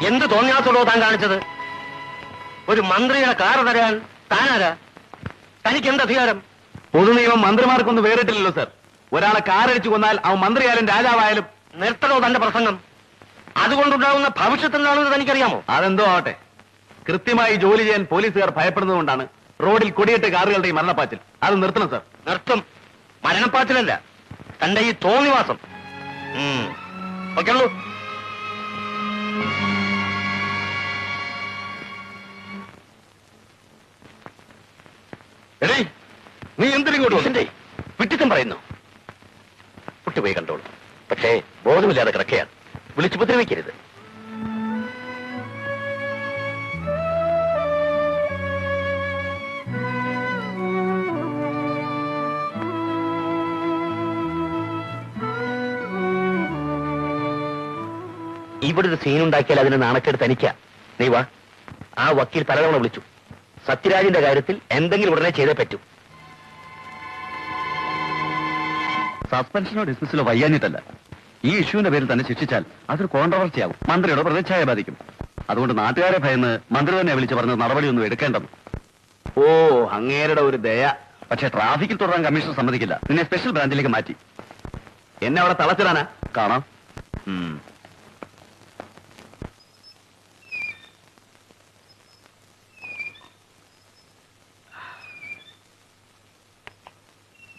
എന്ത് തോന്നിയാത്തുള്ളൂ താൻ കാണിച്ചത്? ഒരു മന്ത്രിയുടെ കാറ് തരാൻ താനാരാ? തനിക്ക് എന്ത് അധികാരം? പൊതുനിയമം മന്ത്രിമാർക്കൊന്നും വേറിട്ടില്ലല്ലോ സർ. ഒരാളെ കാറടിച്ചു കൊന്നാൽ അവൻ മന്ത്രിയായാലും രാജാവായാലും. നിർത്തണോ തന്റെ പ്രസംഗം? അതുകൊണ്ടുണ്ടാകുന്ന ഭവിഷ്യത്ത് എന്താണെന്ന് തനിക്കറിയാമോ? അതെന്തോ ആവട്ടെ, കൃത്യമായി ജോലി ചെയ്യാൻ പോലീസുകാർ ഭയപ്പെടുന്നതുകൊണ്ടാണ് റോഡിൽ കൊടിയേറ്റ കാറുകളുടെ ഈ മരണപ്പാച്ചിൽ. അത് നിർത്തണം സർ. നിർത്തും. മരണപ്പാച്ചിലല്ല, തന്റെ ഈ തോന്നിവാസം. ഓക്കെയുള്ളൂ. നീ എന്തിനിങ്ങോട്ട് വന്നിട്ടേ വിട്ടിത്തം പറയുന്നു? കുട്ടിപോയി കണ്ടോളൂ. പക്ഷേ ബോധമില്ലാതെ കിടക്കുകയാണ്. വിളിച്ചു ഉപദ്രവിക്കരുത്. ഇവിടെ ഒരു സീനുണ്ടാക്കിയാൽ അതിന് നാണക്കേട് തനിക്ക. നീ വാ. ആ വക്കീൽ പലതവണ വിളിച്ചു. സത്യരാജിന്റെ കാര്യത്തിൽ എന്തെങ്കിലും ഉടനെ ചെയ്തേ പറ്റൂ. സസ്പെൻഷനോ ഡിസ്മിസിലോ വയ്യാഞ്ഞിട്ടല്ല. ഈ ഇഷ്യൂവിന്റെ പേരിൽ തന്നെ ശിക്ഷിച്ചാൽ അതൊരു കോൺട്രവേഴ്സിയാകും, മന്ത്രിയുടെ പ്രതിച്ഛായ ബാധിക്കും. അതുകൊണ്ട് നാട്ടുകാരെ ഭയന്ന് മന്ത്രി തന്നെ വിളിച്ചു പറഞ്ഞ നടപടിയൊന്നും എടുക്കേണ്ടെന്ന്. ഓ, അങ്ങേരുടെ ഒരു ദയ. പക്ഷെ ട്രാഫിക്കിൽ തുടരാൻ കമ്മീഷണർ സമ്മതിക്കില്ല. നിന്നെ സ്പെഷ്യൽ ബ്രാഞ്ചിലേക്ക് മാറ്റി. എന്നെ അവിടെ തളച്ചിടാനാ? കാണാം.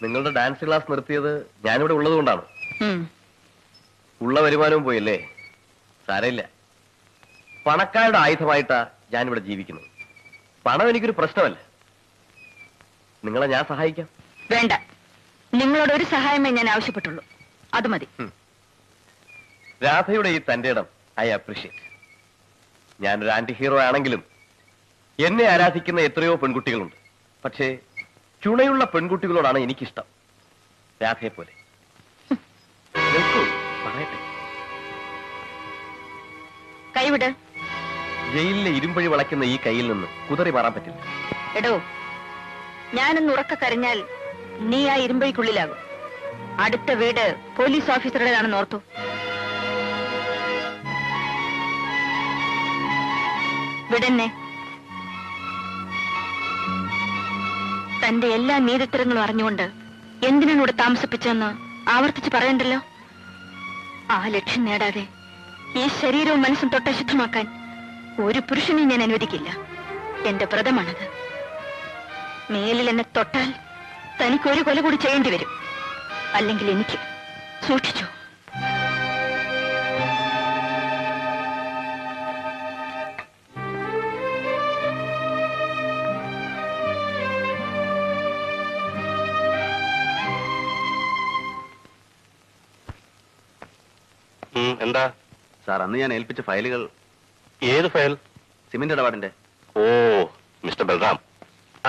നിങ്ങളുടെ ഡാൻസ് ക്ലാസ് നിർത്തിയത് ഞാനിവിടെ ഉള്ളത് കൊണ്ടാണ്. ഉള്ള വരുമാനവും പോയല്ലേ? സാരമില്ല. പണക്കാരുടെ ആയുധമായിട്ടാ ഞാനിവിടെ ജീവിക്കുന്നത്. പണം എനിക്കൊരു പ്രശ്നമല്ല. നിങ്ങളെ ഞാൻ സഹായിക്കാം. വേണ്ട, നിങ്ങളോട് ഒരു സഹായമേ ഞാൻ ആവശ്യപ്പെട്ടുള്ളൂ. അത് മതി. രാധയുടെ ഈ തന്റെ ഇടം ഐ അപ്രീഷിയേറ്റ്. ഞാനൊരു ആന്റി ഹീറോ ആണെങ്കിലും എന്നെ ആരാധിക്കുന്ന എത്രയോ പെൺകുട്ടികളുണ്ട്. പക്ഷേ ചുണയുള്ള പെൺകുട്ടികളോടാണ് എനിക്കിഷ്ടം. രാധയെ പോലെ. പറയട്ടെ. കൈവിട്. ജയിലിലെ ഇരുമ്പഴി വളയ്ക്കുന്ന ഈ കയ്യിൽ നിന്ന് കുതറി മാറാൻ പറ്റില്ല. എടോ, ഞാനൊന്ന് ഉറക്ക കരഞ്ഞാൽ നീ ആ ഇരുമ്പഴിക്കുള്ളിലാകും. അടുത്ത വീട് പോലീസ് ഓഫീസറുടേതാണെന്ന് ഓർത്തു. വിടന്നെ. തന്റെ എല്ലാ നീതിത്തരങ്ങളും അറിഞ്ഞുകൊണ്ട് എന്തിനാണ് ഇവിടെ താമസിപ്പിച്ചെന്ന് ആവർത്തിച്ച് പറയണ്ടല്ലോ. ആ ലക്ഷ്യം നേടാതെ ഈ ശരീരവും മനസ്സും തൊട്ടശുദ്ധമാക്കാൻ ഒരു പുരുഷനെയും ഞാൻ അനുവദിക്കില്ല. എന്റെ വ്രതമാണത്. മേലിൽ എന്നെ തൊട്ടാൽ തനിക്കൊരു കൊല കൂടി ചെയ്യേണ്ടി വരും. അല്ലെങ്കിൽ എനിക്ക്. സൂക്ഷിച്ചു. എന്താ സാർ, അന്ന് ഞാൻ ഏൽപ്പിച്ച ഫയലുകൾ. ഏത് ഫയൽ? സിമന്റ് ഇടപാടിന്റെ. ഓ, mister Balram,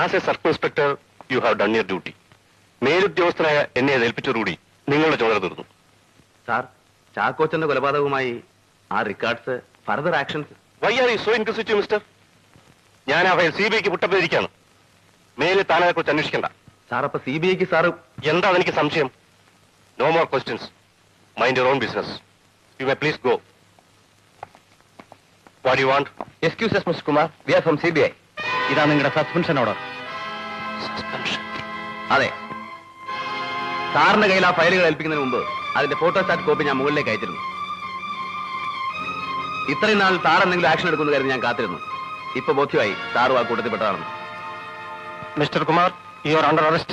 as a circle inspector you have done your duty. മേലുദ്യോഗസ്ഥനായ എന്നെ അത് ഏൽപ്പിച്ചതോടുകൂടി നിങ്ങളുടെ ചുമതല തീർന്നു. സാർ, ചാക്കോച്ചന്റെ കൊലപാതകവുമായി ആ records, further actions. Why are you so inquisitive mister? ഞാൻ ആ ഫയൽ CBIക്ക് വിട്ടപ്പോയിരിക്കാണ്. മേലിൽ താനെ കുറിച്ച് അന്വേഷിക്കണ്ട. സാർ, അപ്പൊ CBIക്ക് സാറ് എന്താ എനിക്ക് സംശയം? No more questions. Mind your own business. You may please go. What do you want? Excuse us, Mr. Kumar. We are from CBI. ഇതാ നിങ്ങളുടെ സസ്പെൻഷൻ ഓർഡർ. Suspension? അതെ. സാറിന്റെ കയ്യിൽ ആ ഫയലുകൾ ഏൽപ്പിക്കുന്നതിന് മുമ്പ് അതിന്റെ ഫോട്ടോസ്റ്റാറ്റ് കോപ്പി ഞാൻ മുകളിലേക്ക് അയച്ചിരുന്നു. ഇത്രയും നാൾ സാർ എന്തെങ്കിലും ആക്ഷൻ എടുക്കുന്ന കാര്യം ഞാൻ കാത്തിരുന്നു. ഇപ്പൊ ബോധ്യമായി സാറും ആ കൂട്ടത്തിൽപ്പെട്ടതാണെന്ന്. Mr. Kumar, you are under arrest.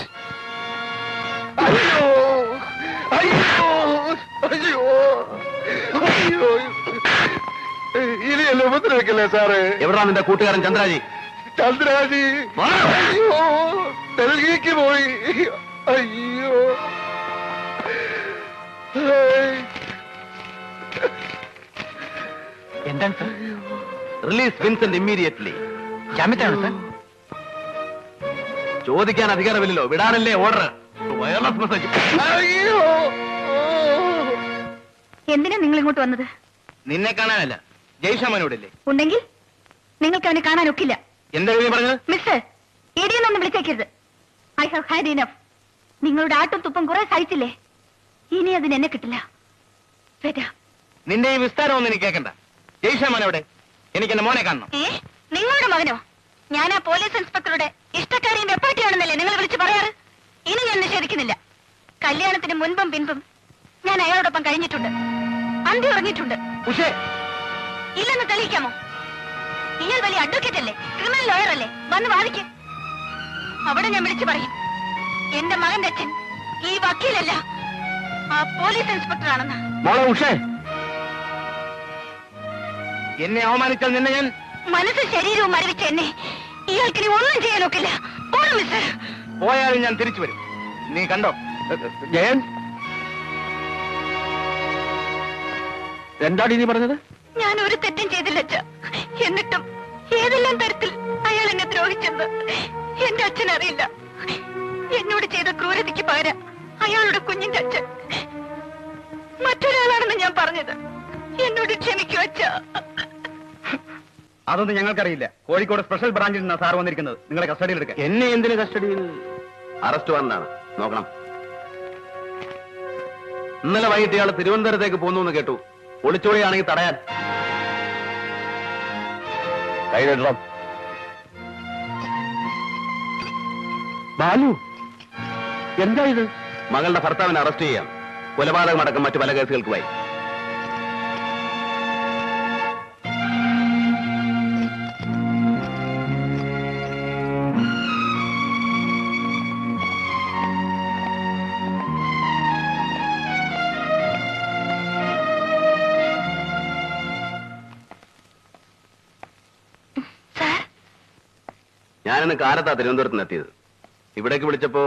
ഇനി എന്നെ ഉപദ്രവിക്കല്ലേ സാറ്? എവിടാ നിന്റെ കൂട്ടുകാരൻ ചന്ദ്രാജി? ചന്ദ്രാജി ഡൽഹിക്ക് പോയി. അയ്യോ, എന്താണ് സാർ? Release Vincent immediately. ജാമ്യത്തിലാണ് സാർ. ചോദിക്കാൻ അധികാരമില്ലല്ലോ, വിടാനല്ലേ ഓർഡർ. Wireless message. അയ്യോ, എന്തിനാ നിങ്ങൾ ഇങ്ങോട്ട് വന്നത്? നിന്നെ കാണാനല്ല, ജയ്ഷാമനോടല്ലേ? ഉണ്ടെങ്കിൽ നിങ്ങൾക്ക് അവനെ കാണാൻ ഒക്കില്ല. എന്താ പറഞ്ഞത്? മിസ്റ്റർ, ഇടിയെന്നൊന്നും വിളിച്ചേക്കരുത്. I have had enough. നിങ്ങളുടെ ആട്ടും തുപ്പും കുറെ സഹിച്ചില്ലേ? ഇനി അതിന് എന്നെ കിട്ടില്ല. നിന്റെ ഈ വിസ്താരം ഒന്നും എനിക്ക് കേൾക്കണ്ട. ജയ്ഷ മോൻ എവിടെ? എനിക്ക് എന്റെ മോനെ കാണണം. നിങ്ങളുടെ മകനോ? ഞാൻ ആ പോലീസ് ഇൻസ്പെക്ടറുടെ ഇഷ്ടക്കാരിയും വെപ്പാട്ടിയാണെന്നല്ലേ നിങ്ങൾ വിളിച്ച് പറയാറ്? ഇനി ഞാൻ നിഷേധിക്കുന്നില്ല. കല്യാണത്തിന് മുൻപും പിൻപും ഞാൻ അയാളോടൊപ്പം കഴിഞ്ഞിട്ടുണ്ട്. അന്തി ഉറങ്ങിയിട്ടുണ്ട്. ഉഷേ, ഇല്ലെന്ന് തെളിയിക്കാമോ? ഇയാൾ വലിയ അഡ്വക്കേറ്റ് അല്ലേ, ക്രിമിനൽ ലോയർ അല്ലേ? വന്ന് വാദിക്ക്. അവിടെ ഞാൻ വിളിച്ചു പറയും, എന്റെ മകന്റെ അച്ഛൻ ഈ വക്കീലല്ല, ആ പോലീസ് ഇൻസ്പെക്ടർ ആണെന്ന്. മോളെ ഉഷേ, എന്നെ അവമാനിച്ചാൽ നിന്നെ ഞാൻ... മനസ്സും ശരീരവും മരവിച്ച എന്നെ ഇയാൾക്കിനി ഒന്നും ചെയ്യാൻ നോക്കില്ല. പോണം മിസ്റ്റർ. പോയാലും ഞാൻ തിരിച്ചു വരും. നീ കണ്ടോ? ജയൻ, എന്താടി നീ പറഞ്ഞത്? ഞാൻ ഒരു തെറ്റും ചെയ്തില്ല അച്ഛ. എന്നിട്ടും ഏതെല്ലാം തരത്തിൽ അയാൾ എന്നെ ദ്രോഹിച്ചെന്ന് എന്റെ അച്ഛൻ അറിയില്ല. എന്നോട് ചെയ്ത ക്രൂരതയ്ക്ക് പകരം അയാളുടെ കുഞ്ഞിന്റെ അച്ഛൻ മറ്റൊരാളാണെന്ന് ഞാൻ പറഞ്ഞത്. എന്നോട് ക്ഷമിക്കൂ അച്ഛ. അതൊന്നും ഞങ്ങൾക്കറിയില്ല. കോഴിക്കോട് സ്പെഷ്യൽ ബ്രാഞ്ചിൽ നിന്നാണ് സാർ വന്നിരിക്കുന്നത്. നിങ്ങളെ കസ്റ്റഡിയിൽ എടുക്കാൻ. എന്നെ എന്തിന് കസ്റ്റഡിയിൽ? അറസ്റ്റ് വാറന്റാണ്, നോക്കണം. ഇന്നലെ വൈകിട്ട് ഇയാൾ തിരുവനന്തപുരത്തേക്ക് പോന്നു എന്ന് കേട്ടു. ഒളിച്ചോളിയാണെങ്കിൽ തടയാൻ. കൈയിലിടണം. ബാലു, എന്താ ഇത്? മകളുടെ ഭർത്താവിനെ അറസ്റ്റ് ചെയ്യാം. കൊലപാതകമടക്കം മറ്റു പല കേസുകൾക്കുമായി. ഞാനിന്ന് കാലത്താ തിരുവനന്തപുരത്ത് നിന്ന് എത്തിയത്. ഇവിടേക്ക് വിളിച്ചപ്പോ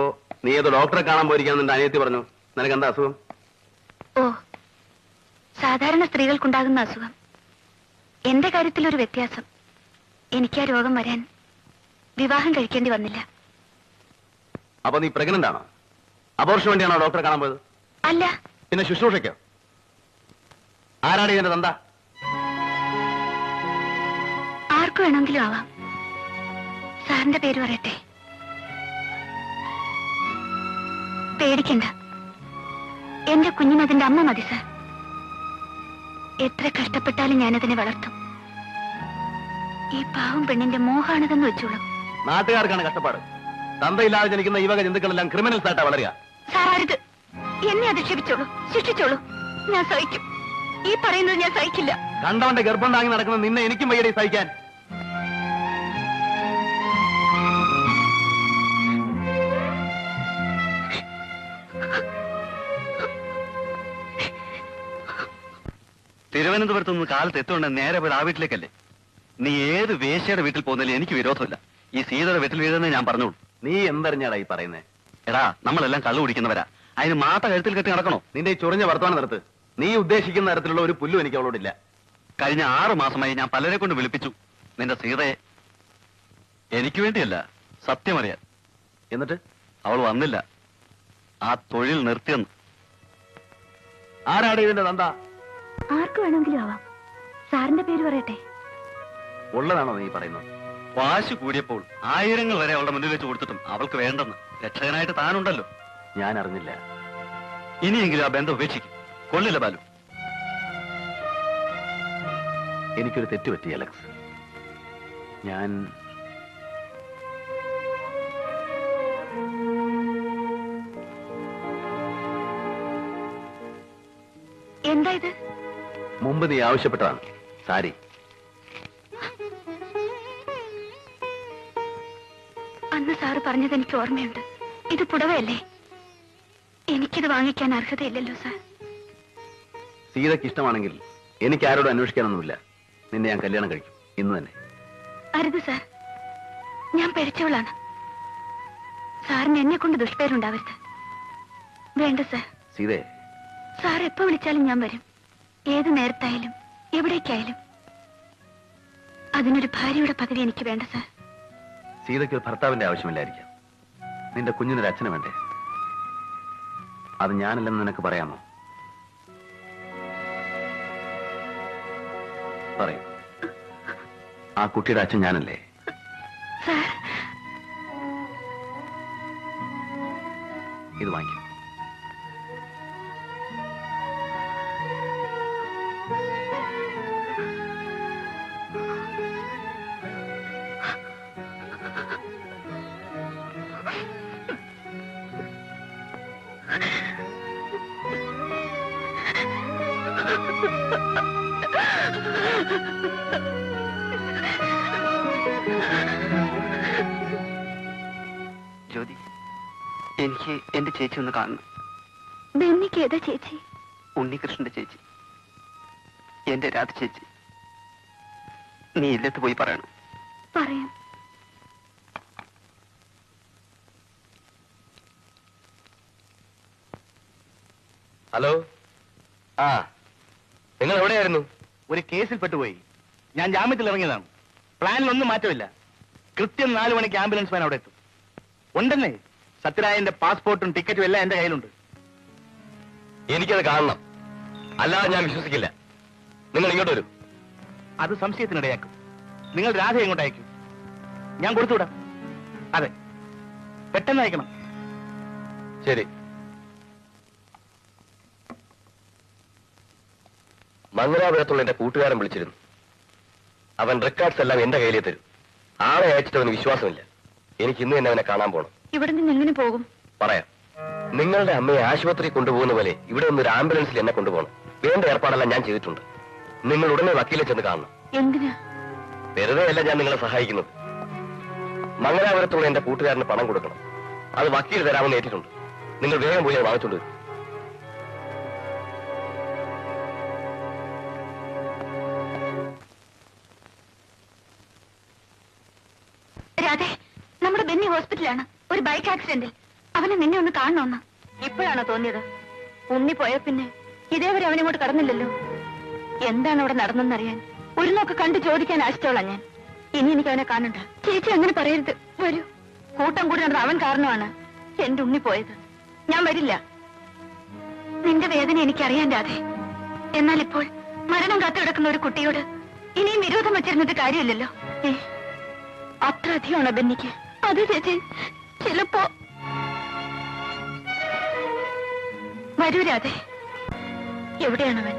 നീ ഏതോ ഡോക്ടറെ കാണാൻ പോയിരിക്കാന്ന് എന്റെ അനിയത്തി പറഞ്ഞു. നിനക്ക് എന്താ അസുഖം? ഓ, സാധാരണ സ്ത്രീകൾക്കുണ്ടാകുന്ന അസുഖം. എന്റെ കാര്യത്തിൽ ഒരു വ്യത്യാസം. എനിക്ക് ആ രോഗം വരാൻ വിവാഹം കഴിക്കേണ്ടി വന്നില്ല. അപ്പൊ നീ പ്രഗ്നന്റ് ആണോ? അബോർഷന് വേണ്ടിയാണോ ഡോക്ടറെ കാണാൻ പോയത്? അല്ല. പിന്നെ ശുശ്രൂഷയ്ക്കോ? ആരാണ് ഇതിന്റെ തന്ത? ആർക്കു വേണമെങ്കിലും ആവാം. സാറിന്റെ പേര് പറയട്ടെ? പേടിക്കണ്ട, എന്റെ കുഞ്ഞിനതിന്റെ അമ്മ മതി സാർ. എത്ര കഷ്ടപ്പെട്ടാലും ഞാനതിനെ വളർത്തും. ഈ പാവം പെണ്ണിന്റെ മോഹാണതെന്ന് വെച്ചോളൂ. നാട്ടുകാർക്കാണ് കഷ്ടപ്പാട്. തന്തയില്ലാതെ ജനിക്കുന്ന ഈ വക ജന്തുക്കളെല്ലാം ക്രിമിനൽസ് ആയിട്ടാ വളരുക. സാർ അരുത്, എന്നെ അധിക്ഷേപിച്ചോളൂ, ശിക്ഷിച്ചോളൂ. ഞാൻ സഹിക്കും. ഈ പറയുന്നത് ഞാൻ സഹിക്കില്ല. കണ്ടവന്റെ ഗർഭം താങ്ങി നടക്കുന്ന നിന്നെ എനിക്കും വയ്യടി സഹിക്കാൻ. തിരുവനന്തപുരത്ത് നിന്ന് കാലത്ത് എത്തുകൊണ്ട് നേരെ പോയത് ആ വീട്ടിലേക്കല്ലേ? നീ ഏത് വേശ്യയുടെ വീട്ടിൽ പോകുന്നതിൽ എനിക്ക് വിരോധമില്ല. ഈ സീതയുടെ വീട്ടിൽ വീഴുന്നേ ഞാൻ പറഞ്ഞോളൂ. നീ എന്തറിഞ്ഞാടാ ഈ പറയുന്നേ? എടാ, നമ്മളെല്ലാം കള്ളു കുടിക്കുന്നവരാ. അതിന് മാട്ട കഴുത്തിൽ കെട്ടി നടക്കണോ? നിന്റെ ഈ ചൊറിഞ്ഞ വർത്തമാനം നിർത്ത്. നീ ഉദ്ദേശിക്കുന്ന തരത്തിലുള്ള ഒരു പുല്ലും എനിക്ക് അവളോടില്ല. കഴിഞ്ഞ 6 മാസമായി ഞാൻ പലരെ കൊണ്ട് വിളിപ്പിച്ചു നിന്റെ സീതയെ. എനിക്ക് വേണ്ടിയല്ല, സത്യമറിയാൻ. എന്നിട്ട് അവൾ വന്നില്ല. ആ തൊഴിൽ നിർത്തിയെന്ന്. ആരാണ് ഇതിന്റെ തന്ത? ആർക്കു വേണമെങ്കിലും ആവാം. സാറിന്റെ പേര് പറയട്ടെ? ഉള്ളതാണോ നീ പറയുന്നത്? വാശി കൂടിയപ്പോൾ 1000 വരെ അവളുടെ മുന്നിൽ വെച്ച് കൊടുത്തിട്ടും അവൾക്ക് വേണ്ടെന്ന്. രക്ഷകനായിട്ട് താനുണ്ടല്ലോ. ഞാൻ അറിഞ്ഞില്ല. ഇനിയെങ്കിലും ആ ബന്ധം ഉപേക്ഷിക്കും. കൊള്ളില്ല ബാലു. എനിക്കൊരു തെറ്റുപറ്റി അലക്സ്. ഞാൻ എന്താ ഇത്? മുമ്പ് നീ ആവശ്യപ്പെട്ടതാണ് സാരി. അന്ന് സാറ് പറഞ്ഞത് എനിക്ക് ഓർമ്മയുണ്ട്. ഇത് പുടവയല്ലേ? എനിക്കിത് വാങ്ങിക്കാൻ അർഹതയില്ലല്ലോ സാർ. സീതയ്ക്ക് ഇഷ്ടമാണെങ്കിൽ എനിക്ക് ആരോടും അന്വേഷിക്കാനൊന്നുമില്ല. നിന്നെ ഞാൻ കല്യാണം കഴിക്കും, ഇന്ന് തന്നെ. അരുത് സാർ, ഞാൻ പിഴച്ചവളാണ്. സാറിന് എന്നെ കൊണ്ട് ദുഷ്പേരുണ്ടാവരുത്. വേണ്ട സാർ. സീതേ, സാർ എപ്പോ വിളിച്ചാലും ഞാൻ വരും. ഏത് നേരത്തായാലും എവിടേക്കായാലും. അതിനൊരു ഭാര്യയുടെ പദവി എനിക്ക് വേണ്ട സാർ. സീതയ്ക്ക് ഭർത്താവിന്റെ ആവശ്യമില്ലായിരിക്കാം. നിന്റെ കുഞ്ഞിനൊരു അച്ഛന് വേണ്ടേ? അത് ഞാനല്ലെന്ന് നിനക്ക് പറയാമോ? പറയൂ. ആ കുട്ടിയുടെ അച്ഛൻ ഞാനല്ലേ? സാർ, ഇത് വാങ്ങിക്കും. എനിക്ക് എന്റെ ചേച്ചി ഒന്ന് കാണണം. ബെന്നിക്ക് ഏതാ ചേച്ചി? ഉണ്ണികൃഷ്ണന്റെ ചേച്ചി, എന്റെ രാധ ചേച്ചി. നീ ഇല്ലത്ത് പോയി പറയണം. പറയാം. ഹലോ. ആ, നിങ്ങൾ എവിടെയായിരുന്നു? ഒരു കേസിൽ പെട്ടുപോയി. ഞാൻ ജാമ്യത്തിൽ ഇറങ്ങിയതാണ്. പ്ലാനിലൊന്നും മാറ്റമില്ല. കൃത്യം 4 മണിക്ക് ആംബുലൻസ് വാൻ അവിടെ എത്തും. ഉണ്ടെന്നേ, സത്യരായന്റെ പാസ്പോർട്ടും ടിക്കറ്റും എല്ലാം എന്റെ കയ്യിലുണ്ട്. എനിക്കത് കാണണം, അല്ലാതെ ഞാൻ വിശ്വസിക്കില്ല. നിങ്ങൾ ഇങ്ങോട്ട് വരൂ. അത് സംശയത്തിനിടയാക്കും. നിങ്ങൾ രാധ എങ്ങോട്ട് അയക്കും? ഞാൻ കൊടുത്തുവിടാം. അതെ, പെട്ടെന്ന് അയക്കണം. ശരി. മംഗലാപുരത്തുള്ള എന്റെ കൂട്ടുകാരൻ വിളിച്ചിരുന്നു. അവൻ റെക്കോർഡ്സ് എല്ലാം എന്റെ കയ്യിലേ തരും. ആളെ അയച്ചിട്ട് അവന് വിശ്വാസമില്ല. എനിക്ക് ഇന്ന് തന്നെ അവനെ കാണാൻ പോണം. ഇവിടെ നിന്ന് എങ്ങനെ പോകും? പറയാം. നിങ്ങളുടെ അമ്മയെ ആശുപത്രി കൊണ്ടുപോകുന്ന പോലെ ഇവിടെ ഒന്നൊരു ആംബുലൻസിൽ എന്നെ കൊണ്ടുപോകണം. വേണ്ട ഏർപ്പാടെല്ലാം ഞാൻ ചെയ്തിട്ടുണ്ട്. നിങ്ങൾ ഉടനെ വക്കീലെ ചെന്ന് കാണണം. എന്തിനാ? വെറുതെ അല്ല ഞാൻ നിങ്ങളെ സഹായിക്കുന്നത്. മംഗലാപുരത്തുള്ള എന്റെ കൂട്ടുകാരന് പണം കൊടുക്കണം. അത് വക്കീൽ തരാമെന്ന് ഏറ്റിട്ടുണ്ട്. നിങ്ങൾ വേഗം പോയി അത് വാങ്ങിച്ചുകൊണ്ട് വരും. രാധേ, നമ്മുടെ ബെന്നി ഹോസ്പിറ്റലാണ്. ഒരു ബൈക്ക് ആക്സിഡന്റിൽ. അവനെ നിന്നെ ഒന്ന് കാണണമെന്ന് ഇപ്പോഴാണോ തോന്നിയത്? ഉണ്ണി പോയ പിന്നെ ഇതേവരെ അവനിങ്ങോട്ട് കടന്നില്ലല്ലോ. എന്താണ് അവിടെ നടന്നെന്നറിയാൻ ഒരു നോക്ക് കണ്ടു ചോദിക്കാൻ ആശിച്ചോളാം ഞാൻ. ഇനി എനിക്ക് അവനെ കാണണ്ട. ചേച്ചി അങ്ങനെ പറയരുത്. വരൂ. കൂട്ടം കൂടി നടന്ന അവൻ കാരണമാണ് എന്റെ ഉണ്ണി പോയത്. ഞാൻ വരില്ല. നിന്റെ വേദന എനിക്കറിയാൻ രാധേ. എന്നാൽ ഇപ്പോൾ മരണം കാത്തു കിടക്കുന്ന ഒരു കുട്ടിയോട് ഇനിയും വിരോധം വച്ചിരുന്നിട്ട് കാര്യമില്ലല്ലോ. അത്ര അധികമാണോ ബെന്നിക്ക്? അതെ ചേച്ചി, ചിലപ്പോ. വരൂ രാധേ. എവിടെയാണവൻ?